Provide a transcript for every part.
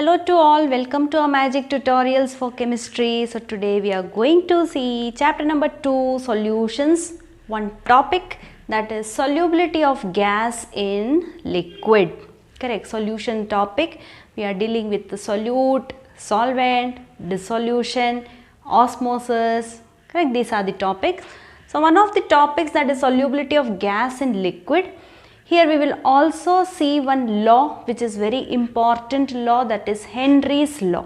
Hello to all, welcome to our magic tutorials for chemistry. So today we are going to see chapter number 2, solutions, one topic, that is solubility of gas in liquid. Correct, solution topic. We are dealing with the solute, solvent, dissolution, osmosis. Correct, these are the topics. So one of the topics, that is solubility of gas in liquid. Here we will also see one law which is very important law, that is Henry's law.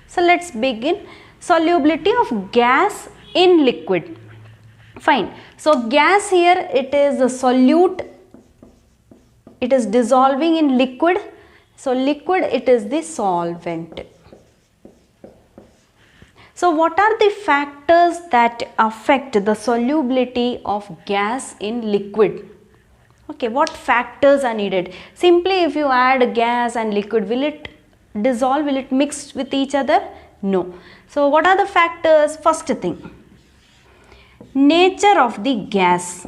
So let's begin. Solubility of gas in liquid. Fine. So gas here, it is a solute, it is dissolving in liquid. So liquid, it is the solvent. So what are the factors that affect the solubility of gas in liquid? Okay, what factors are needed? Simply if you add gas and liquid, will it dissolve? Will it mix with each other? No. So what are the factors? First thing, nature of the gas.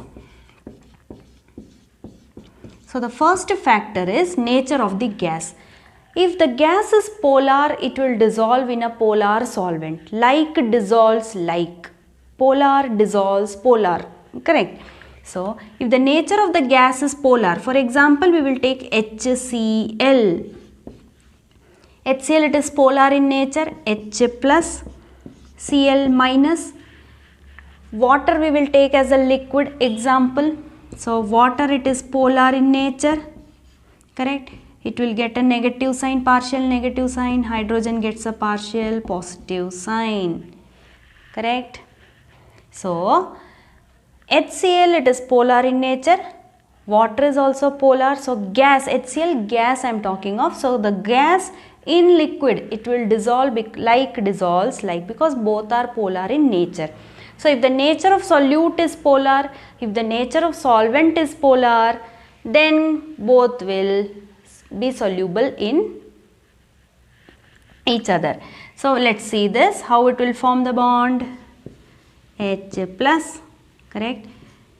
So the first factor is nature of the gas. If the gas is polar, it will dissolve in a polar solvent. Like dissolves like. Polar dissolves polar. Correct. So, if the nature of the gas is polar, for example, we will take HCl. HCl, it is polar in nature, H plus, Cl minus. Water we will take as a liquid example. So, water, it is polar in nature, correct. It will get a negative sign, partial negative sign. Hydrogen gets a partial positive sign, correct. So, HCl, it is polar in nature, water is also polar. So gas, HCl gas I am talking of. So the gas in liquid, it will dissolve like dissolves like, because both are polar in nature. So if the nature of solute is polar, if the nature of solvent is polar, then both will be soluble in each other. So let's see this, how it will form the bond. H plus, correct,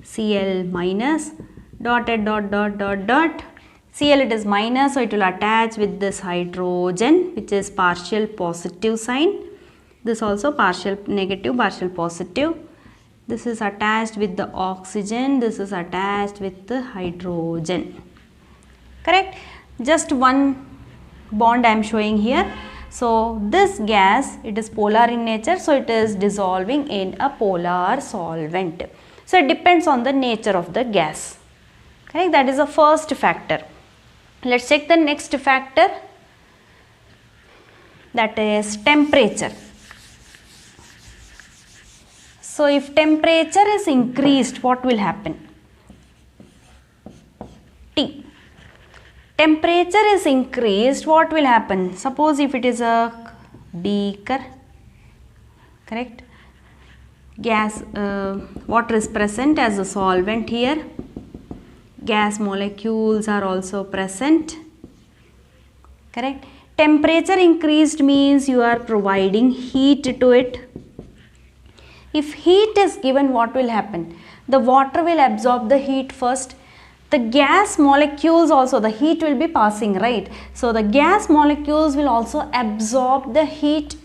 Cl minus, dotted dot dot dot dot. Cl, it is minus, so it will attach with this hydrogen, which is partial positive sign. This also partial negative, partial positive. This is attached with the oxygen, this is attached with the hydrogen, correct. Just one bond I am showing here. So this gas, it is polar in nature, so it is dissolving in a polar solvent. So it depends on the nature of the gas, correct. That is the first factor. Let's check the next factor, that is temperature. So if temperature is increased, what will happen? T. Temperature is increased, what will happen? Suppose if it is a beaker, correct, gas, water is present as a solvent here, gas molecules are also present, correct. Temperature increased means you are providing heat to it. If heat is given, what will happen? The water will absorb the heat first. The gas molecules also, the heat will be passing, right? So the gas molecules will also absorb the heat,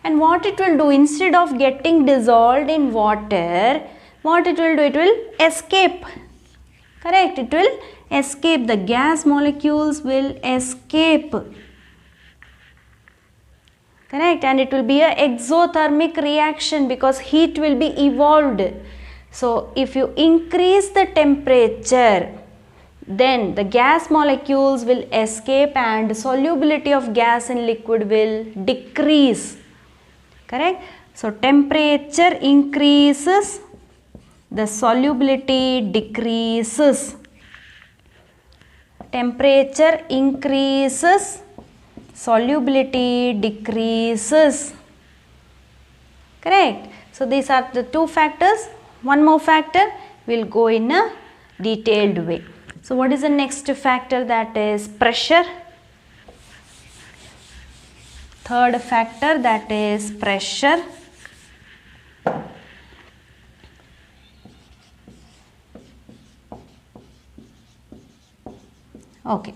and what it will do, instead of getting dissolved in water, what it will do, it will escape, correct. It will escape, the gas molecules will escape, correct, and it will be an exothermic reaction because heat will be evolved. So if you increase the temperature, then the gas molecules will escape and solubility of gas in liquid will decrease, correct. So temperature increases, the solubility decreases. Temperature increases, solubility decreases, correct. So these are the two factors. One more factor will go in a detailed way. So what is the next factor? That is pressure. Third factor, that is pressure. Okay.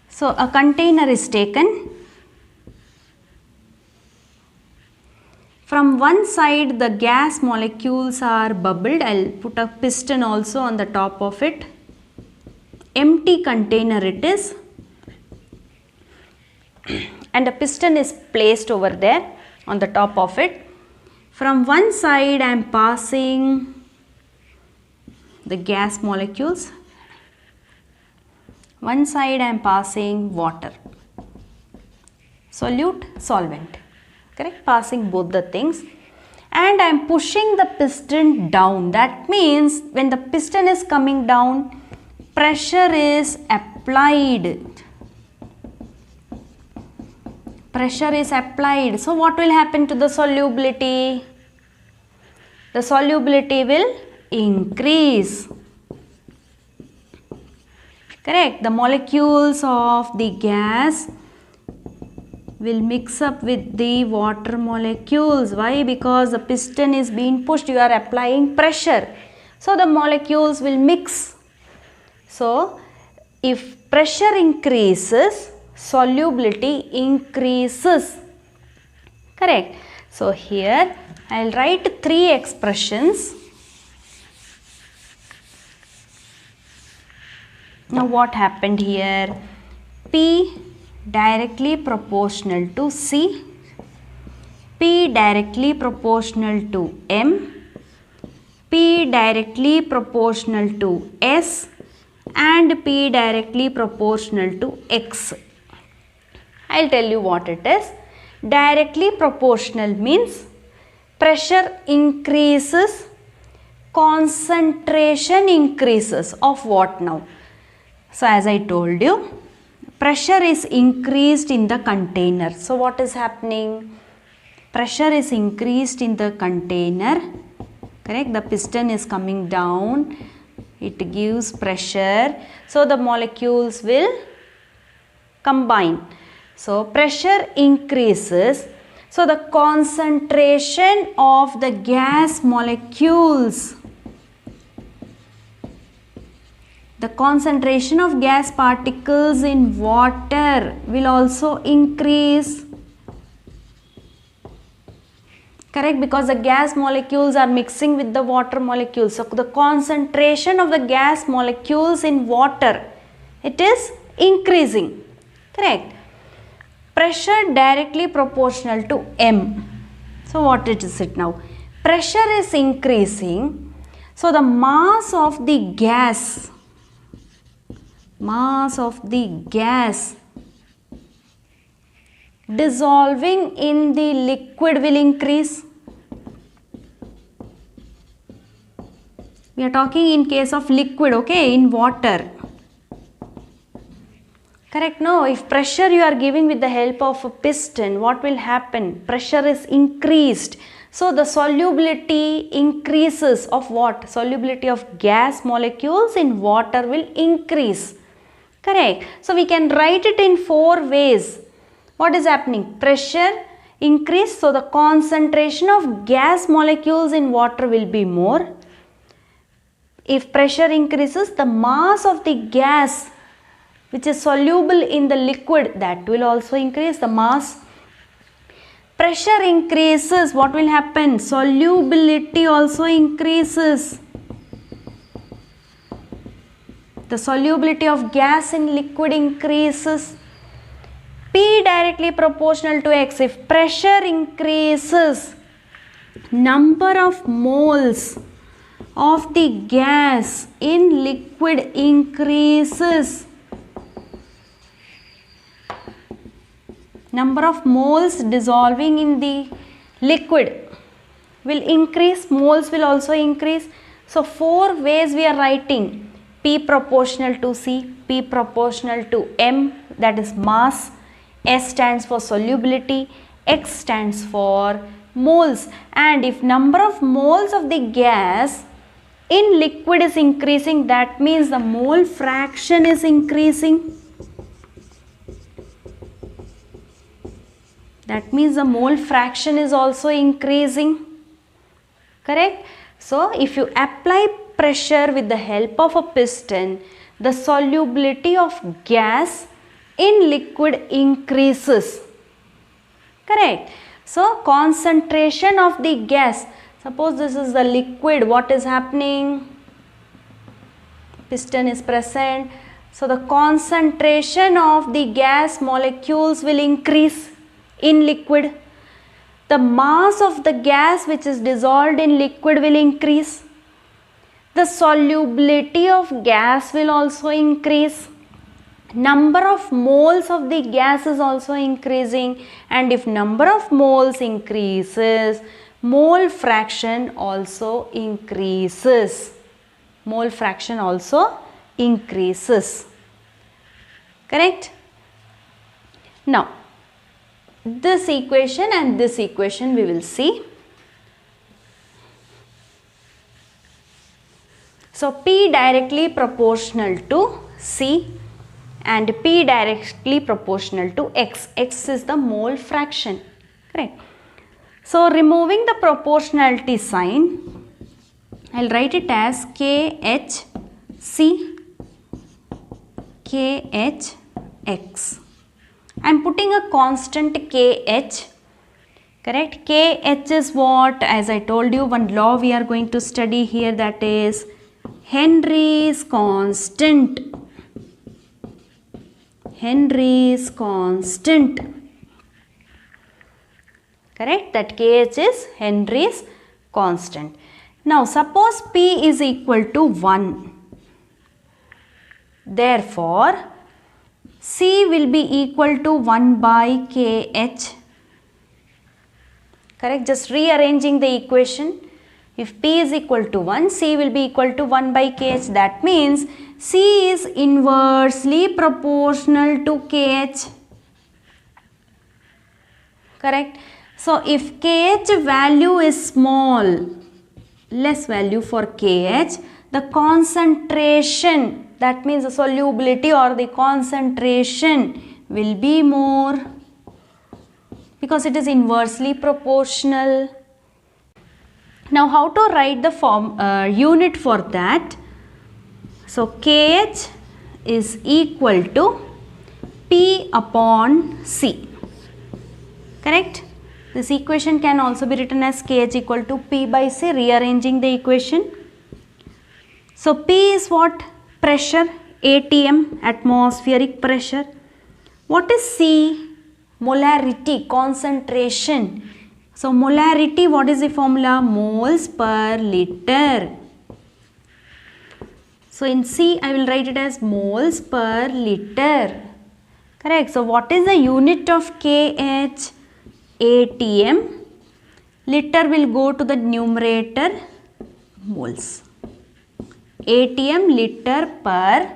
So a container is taken, From one side the gas molecules are bubbled. I'll put a piston also on the top of it. Empty container it is. And a piston is placed over there on the top of it. From one side I am passing the gas molecules. One side I am passing water. Solute, solvent. Correct? Passing both the things. And I am pushing the piston down. That means when the piston is coming down, pressure is applied. Pressure is applied. So what will happen to the solubility? The solubility will increase. Correct. The molecules of the gas will mix up with the water molecules. Why? Because the piston is being pushed. You are applying pressure. So the molecules will mix. So if pressure increases, solubility increases. Correct. So here I will write 3 expressions. Now what happened here? P directly proportional to C, P directly proportional to M, P directly proportional to S, and P directly proportional to X. I'll tell you what it is. Directly proportional means pressure increases, concentration increases of what now? So as I told you, pressure is increased in the container. So what is happening? Pressure is increased in the container. Correct? The piston is coming down. It gives pressure. So the molecules will combine. So pressure increases. So the concentration of the gas molecules, the concentration of gas particles in water will also increase. Correct? Because the gas molecules are mixing with the water molecules. So the concentration of the gas molecules in water, it is increasing. Correct? Pressure directly proportional to M. So what is it now? Pressure is increasing. So the mass of the gas dissolving in the liquid will increase. We are talking in case of liquid, okay, in water. Correct? No, if pressure you are giving with the help of a piston, what will happen? Pressure is increased. So the solubility increases of what? Solubility of gas molecules in water will increase. Correct? So we can write it in 4 ways. What is happening? Pressure increase. So the concentration of gas molecules in water will be more. If pressure increases, the mass of the gas which is soluble in the liquid, that will also increase the mass. Pressure increases, what will happen? Solubility also increases. The solubility of gas in liquid increases. P directly proportional to X. If pressure increases, number of moles of the gas in liquid increases. Number of moles dissolving in the liquid will increase, moles will also increase. So 4 ways we are writing. P proportional to C, P proportional to M, that is mass, S stands for solubility, X stands for moles. And if number of moles of the gas in liquid is increasing, that means the mole fraction is increasing. That means the mole fraction is also increasing. Correct? So if you apply pressure with the help of a piston, the solubility of gas in liquid increases. Correct? So concentration of the gas, suppose this is the liquid, what is happening? Piston is present. So the concentration of the gas molecules will increase in liquid. The mass of the gas which is dissolved in liquid will increase. The solubility of gas will also increase. Number of moles of the gas is also increasing, and if number of moles increases, mole fraction also increases. Mole fraction also increases. Correct? Now, this equation and this equation we will see. So, P directly proportional to C and P directly proportional to X. X is the mole fraction. Correct? So, removing the proportionality sign, I will write it as KHC, KHX. I am putting a constant KH. Correct? KH is what? As I told you, one law we are going to study here, that is Henry's constant. Henry's constant. Correct? That KH is Henry's constant. Now, suppose P is equal to 1. Therefore, C will be equal to 1 by KH. Correct? Just rearranging the equation. If P is equal to 1, C will be equal to 1 by KH. That means C is inversely proportional to KH. Correct? So, if KH value is small, less value for KH, the concentration, that means the solubility or the concentration will be more, because it is inversely proportional. Now, how to write the unit for that? So, KH is equal to P upon C. Correct? This equation can also be written as KH equal to P by C, rearranging the equation. So, P is what? Pressure, ATM, atmospheric pressure. What is C? Molarity, concentration. So, molarity, what is the formula? Moles per liter. So, in C, I will write it as moles per liter. Correct. So, what is the unit of KH? ATM. Liter will go to the numerator, moles. ATM liter per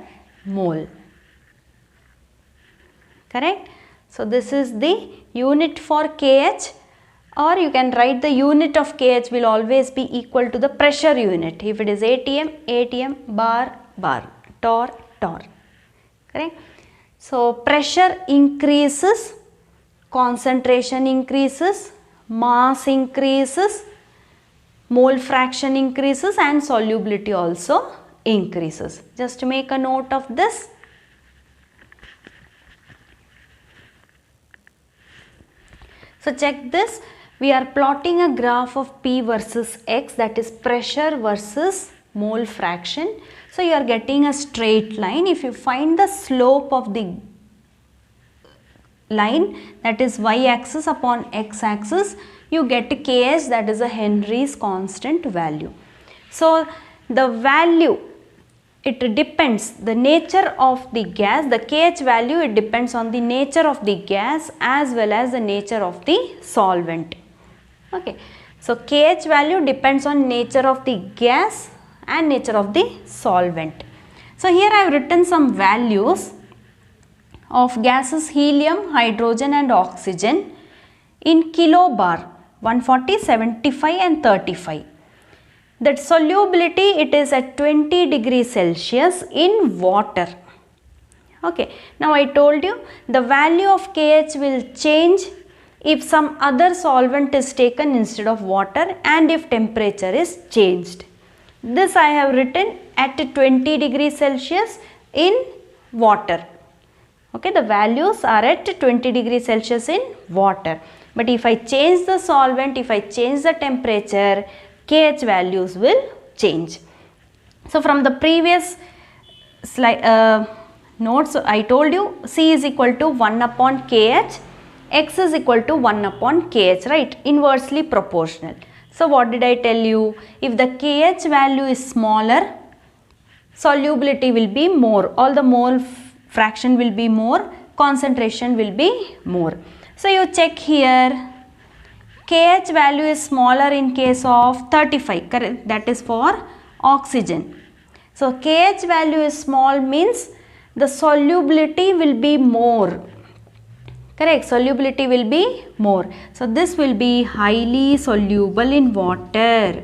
mole. Correct. So, this is the unit for KH, or you can write the unit of KH will always be equal to the pressure unit. If it is ATM, ATM, bar, bar, torr, torr. Correct. So, pressure increases, concentration increases, mass increases, mole fraction increases, and solubility also increases. Just make a note of this. So, check this. We are plotting a graph of P versus X, that is pressure versus mole fraction. So, you are getting a straight line. If you find the slope of the line, that is y axis upon x axis, you get KH, that is a Henry's constant value. So, the value, it depends, the nature of the gas, the KH value, it depends on the nature of the gas as well as the nature of the solvent. Okay. So, KH value depends on nature of the gas and nature of the solvent. So, here I have written some values of gases helium, hydrogen and oxygen in kilobar, 140, 75 and 35. That solubility, it is at 20 degrees Celsius in water. Okay. Now, I told you the value of KH will change if some other solvent is taken instead of water and if temperature is changed. This I have written at 20 degrees Celsius in water. Okay, the values are at 20 degrees Celsius in water. But if I change the solvent, if I change the temperature, KH values will change. So from the previous slide notes, I told you C is equal to 1 upon KH, X is equal to 1 upon KH, right? Inversely proportional. So what did I tell you? If the KH value is smaller, solubility will be more. All the mole fraction will be more, concentration will be more. So you check here, KH value is smaller in case of 35, correct? That is for oxygen. So KH value is small means the solubility will be more. Correct, solubility will be more. So this will be highly soluble in water.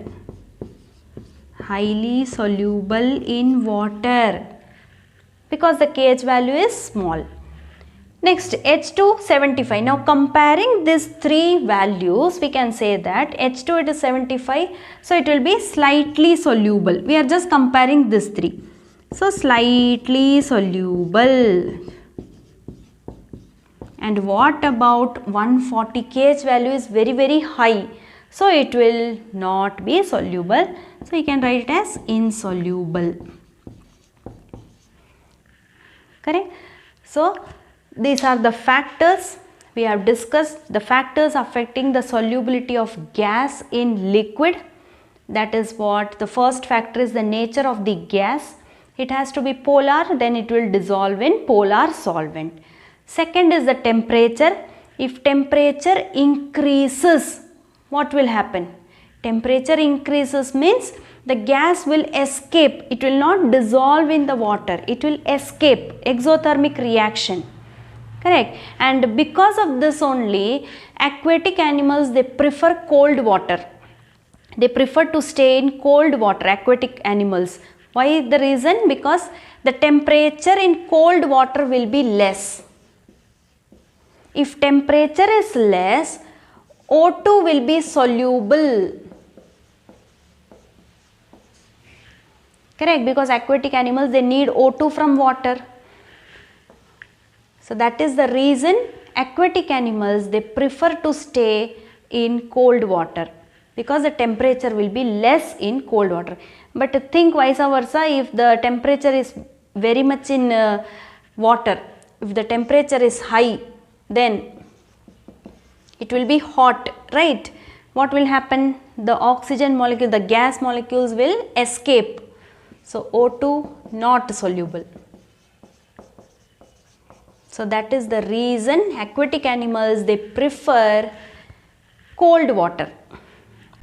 Highly soluble in water because the KH value is small. Next, H2 75. Now comparing these three values, we can say that H2 it is 75, so it will be slightly soluble. We are just comparing these three. So slightly soluble. And what about 140? KH value is very high, so it will not be soluble. So you can write it as insoluble. Correct? So these are the factors we have discussed, the factors affecting the solubility of gas in liquid. That is what the first factor is, the nature of the gas. It has to be polar, then it will dissolve in polar solvent. Second is the temperature. If temperature increases, what will happen? Temperature increases means the gas will escape. It will not dissolve in the water. It will escape, exothermic reaction. Correct. And because of this only, aquatic animals, they prefer cold water. They prefer to stay in cold water, aquatic animals. Why the reason? Because the temperature in cold water will be less. If temperature is less, O2 will be soluble. Correct, because aquatic animals, they need O2 from water. So that is the reason aquatic animals, they prefer to stay in cold water because the temperature will be less in cold water. But think vice versa, if the temperature is very much in water, if the temperature is high, then it will be hot, right? What will happen? The oxygen molecule, the gas molecules will escape. So O2 not soluble. So that is the reason aquatic animals, they prefer cold water.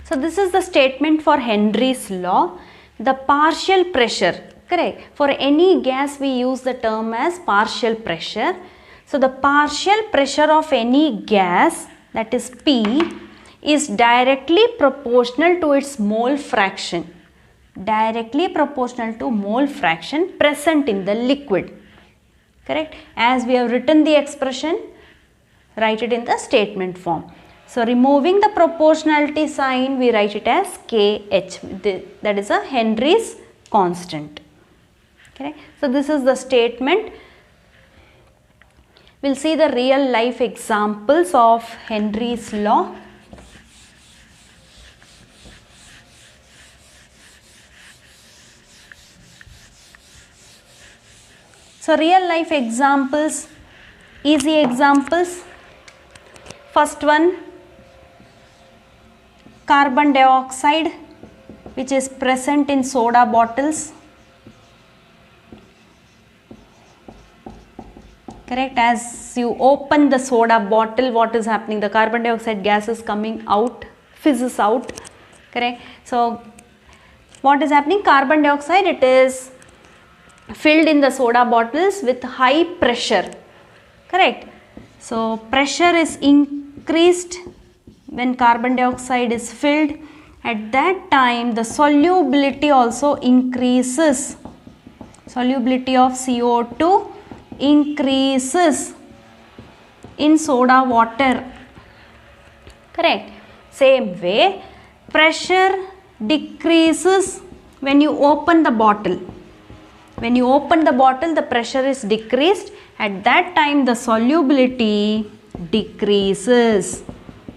So this is the statement for Henry's law. The partial pressure, correct? For any gas we use the term as partial pressure. So the partial pressure of any gas, that is P, is directly proportional to its mole fraction. Directly proportional to mole fraction present in the liquid. Correct? As we have written the expression, write it in the statement form. So removing the proportionality sign, we write it as KH. That is a Henry's constant. Okay. So this is the statement. We'll see the real life examples of Henry's law. So real life examples, easy examples. First one, carbon dioxide, which is present in soda bottles. Correct, as you open the soda bottle, what is happening? The carbon dioxide gas is coming out, fizzes out. Correct. So what is happening? Carbon dioxide, it is filled in the soda bottles with high pressure. Correct. So pressure is increased when carbon dioxide is filled. At that time the solubility also increases. Solubility of CO2 increases in soda water. Correct. Same way, pressure decreases when you open the bottle. When you open the bottle, the pressure is decreased. At that time, the solubility decreases.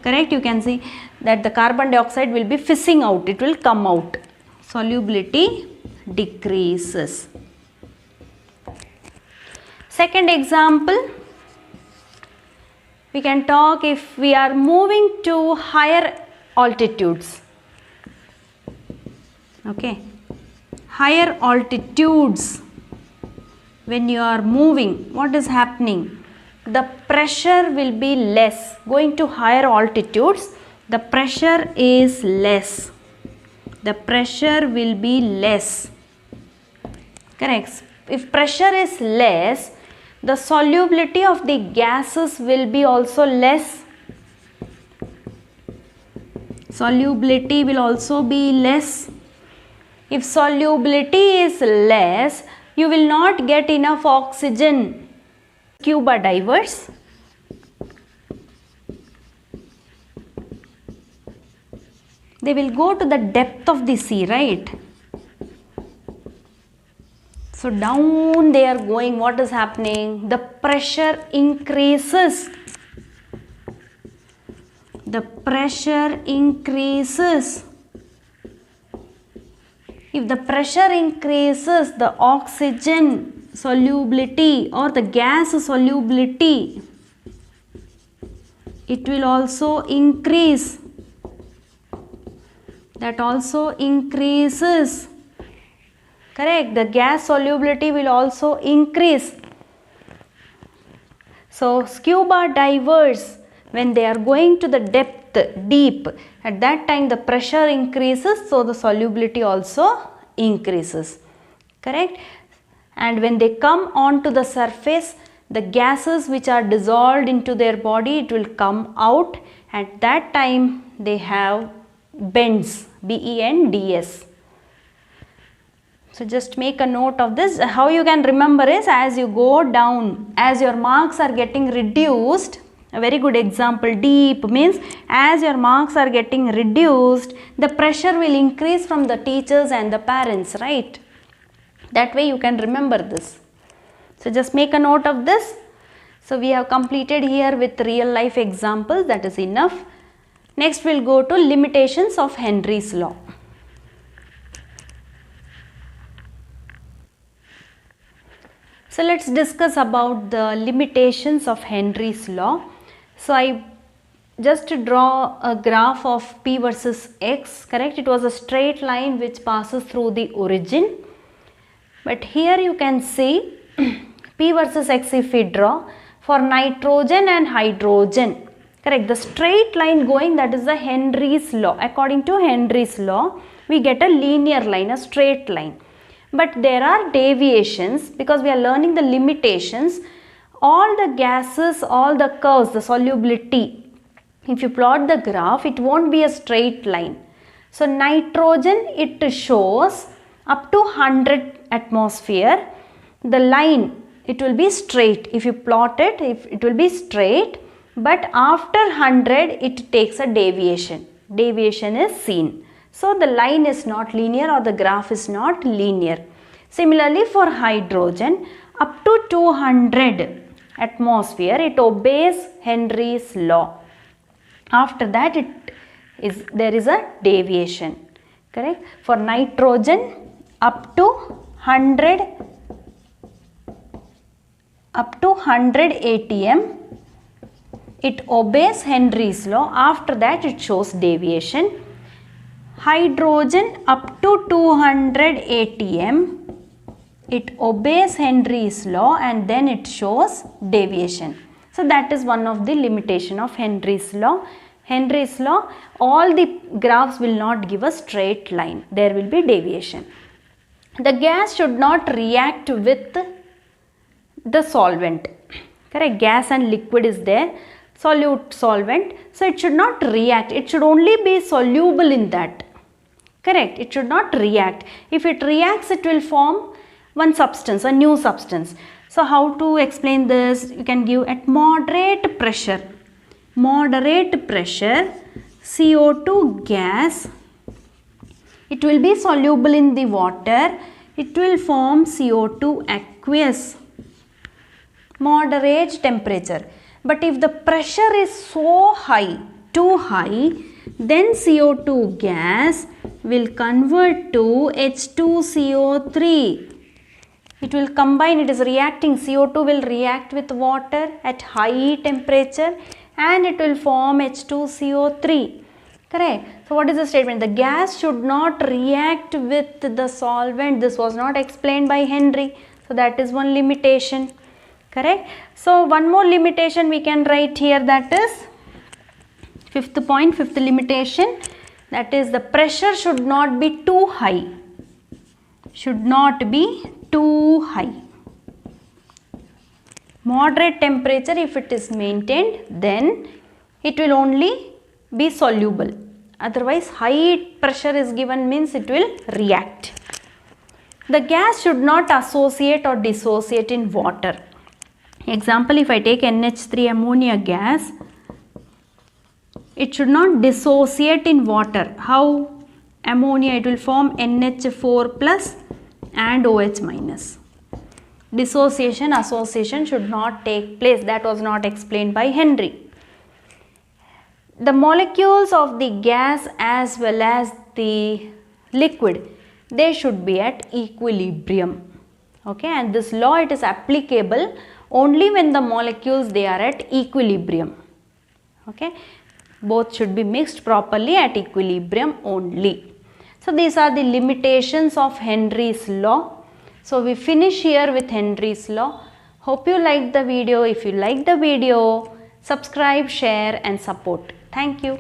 Correct? You can see that the carbon dioxide will be fizzing out, it will come out. Solubility decreases. Second example, we can talk if we are moving to higher altitudes. Okay, higher altitudes, when you are moving, what is happening? The pressure will be less. Going to higher altitudes, the pressure is less. The pressure will be less. Correct. If pressure is less, the solubility of the gases will be also less. Solubility will also be less. If solubility is less, you will not get enough oxygen. Scuba divers, they will go to the depth of the sea, right? So down they are going, what is happening? The pressure increases. The pressure increases. If the pressure increases, the oxygen solubility or the gas solubility, it will also increase. That also increases. Correct. The gas solubility will also increase. So scuba divers, when they are going to the depth, deep, at that time the pressure increases, so the solubility also increases. Correct. And when they come onto the surface, the gases which are dissolved into their body, it will come out. At that time they have bends, B-E-N-D-S. So just make a note of this. How you can remember is, as you go down, as your marks are getting reduced, a very good example, deep means as your marks are getting reduced, the pressure will increase from the teachers and the parents, right? That way you can remember this. So just make a note of this. So we have completed here with real life examples, that is enough. Next we'll go to limitations of Henry's law. So let's discuss about the limitations of Henry's law. So I just draw a graph of P versus X, correct? It was a straight line which passes through the origin. But here you can see P versus X if we draw for nitrogen and hydrogen. Correct. The straight line going, that is the Henry's law. According to Henry's law, we get a linear line, a straight line. But there are deviations because we are learning the limitations. All the gases, all the curves, the solubility, if you plot the graph, it won't be a straight line. So nitrogen, it shows up to 100 atmosphere, the line, it will be straight. If you plot it, it will be straight, but after 100 it takes a deviation. Deviation is seen. So the line is not linear or the graph is not linear. Similarly for hydrogen, up to 200 atmosphere, it obeys Henry's law. After that there is a deviation. Correct. For nitrogen, up to 100 atm, it obeys Henry's law. After that it shows deviation. Hydrogen, up to 200 atm, it obeys Henry's law and then it shows deviation. So that is one of the limitation of Henry's law. Henry's law, all the graphs will not give a straight line. There will be deviation. The gas should not react with the solvent. Correct. Gas and liquid is there. Solute, solvent. So it should not react. It should only be soluble in that. Correct. It should not react. If it reacts, it will form one substance, a new substance. So how to explain this? You can give at moderate pressure. Moderate pressure, CO2 gas, it will be soluble in the water. It will form CO2 aqueous. Moderate temperature. But if the pressure is so high, too high, then CO2 gas will convert to H2CO3. It will combine, it is reacting, CO2 will react with water at high temperature and it will form H2CO3. Correct. So what is the statement? The gas should not react with the solvent. This was not explained by Henry. So that is one limitation. Correct. So one more limitation we can write here, that is fifth point, fifth limitation, that is the pressure should not be too high. Should not be too high. Moderate temperature if it is maintained, then it will only be soluble. Otherwise high pressure is given means it will react. The gas should not associate or dissociate in water. Example, if I take NH3 ammonia gas, it should not dissociate in water. How? Ammonia, it will form NH4 plus and OH minus. Dissociation, association should not take place. That was not explained by Henry. The molecules of the gas as well as the liquid, they should be at equilibrium. Okay, and this law, it is applicable only when the molecules, they are at equilibrium. Okay, both should be mixed properly at equilibrium only. So these are the limitations of Henry's law. So we finish here with Henry's law. Hope you liked the video. If you liked the video, subscribe, share and support. Thank you.